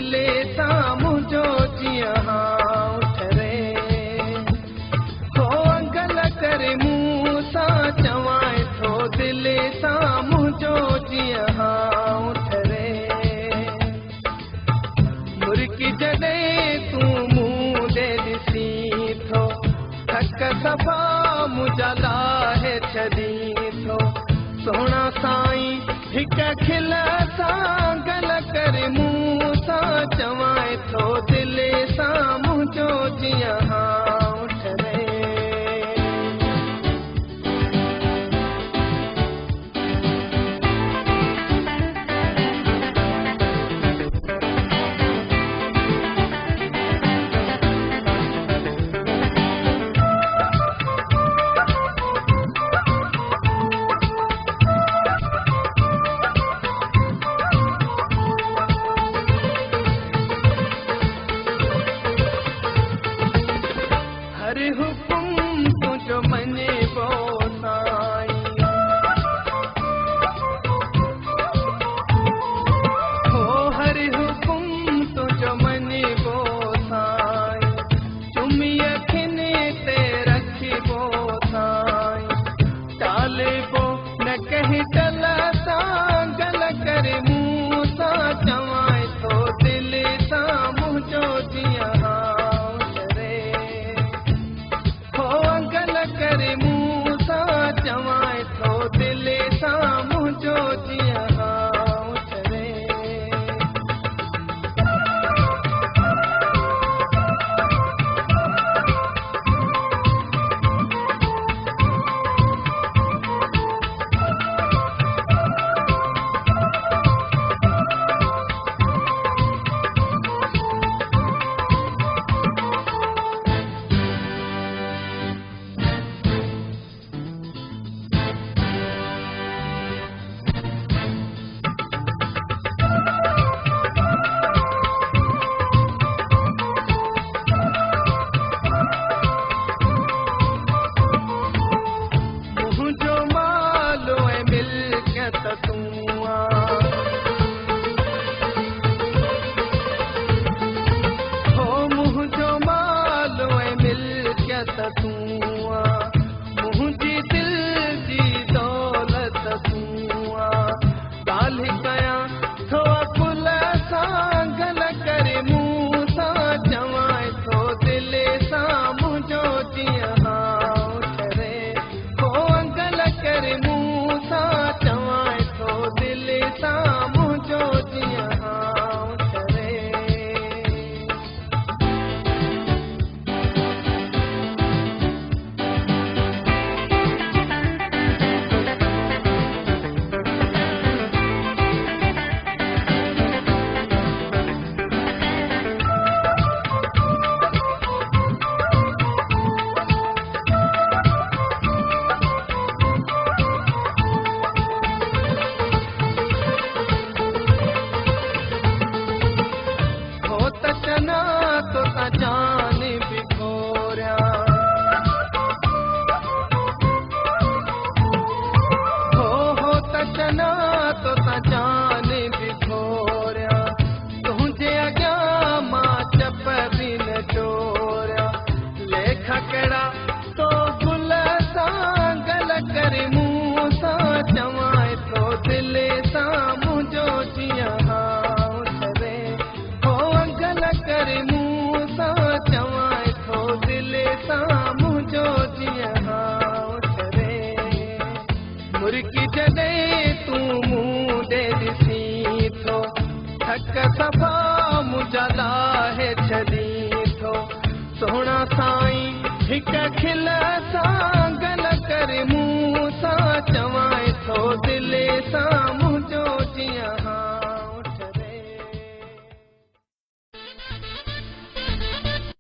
दिले सां मुंहिंजो जीअं उठरे हो अंगल करे मूं सां चवाए थो दिले सां मुंहिंजो जीअं उठरे मुर्की जॾहिं तूं मूं ॾे ॾिसी थो थक सफ़ा मुंहिंजा लाहे छॾी थो सोना साईं हिक खिल सां गल करे मूं सां चवाए थो दिले सां मुंहिंजो जीअं उठरे हर हुकुम तुझो मने वो साईं हो हर हुकुम तुझो मने वो साईं चुमी अखिने ते रखी वो साईं टाले वो न कहीं टल सां गल करे मूं सां चवाए थो दिले सां मुंहिंजो जीअं करे मूं सां चवाए थो दिले सां मुंहिंजो जीअं उठरे मुंहिंजी दिल जी दौलत तूं ॻाल्हि कयां थो पुल सां गल करे मूं सां चवाए थो दिले सां मुंहिंजो जीअं उठरे हो अंगल करे मूं सां चवाए थो दिले सां मुंहिंजो जीअं उठरे तचना तो जान बिखोरिया हो तचना तो जान बिखोरिया तुंहिंजे अॻियां मां चप बि न चोरिया लेख कहिड़ा तो गुल सां गल करे मूं सां चवाए थो दिले सां मुंहिंजो जीअं करे मूं सां चवाए थो दिले सां मुंहिंजो जीअं उठरे मुर्की जॾहिं तूं मूं ॾे ॾिसी थो थक सफ़ा मुंहिंजा लाहे छॾी थो सोना साईं हिक खिल सां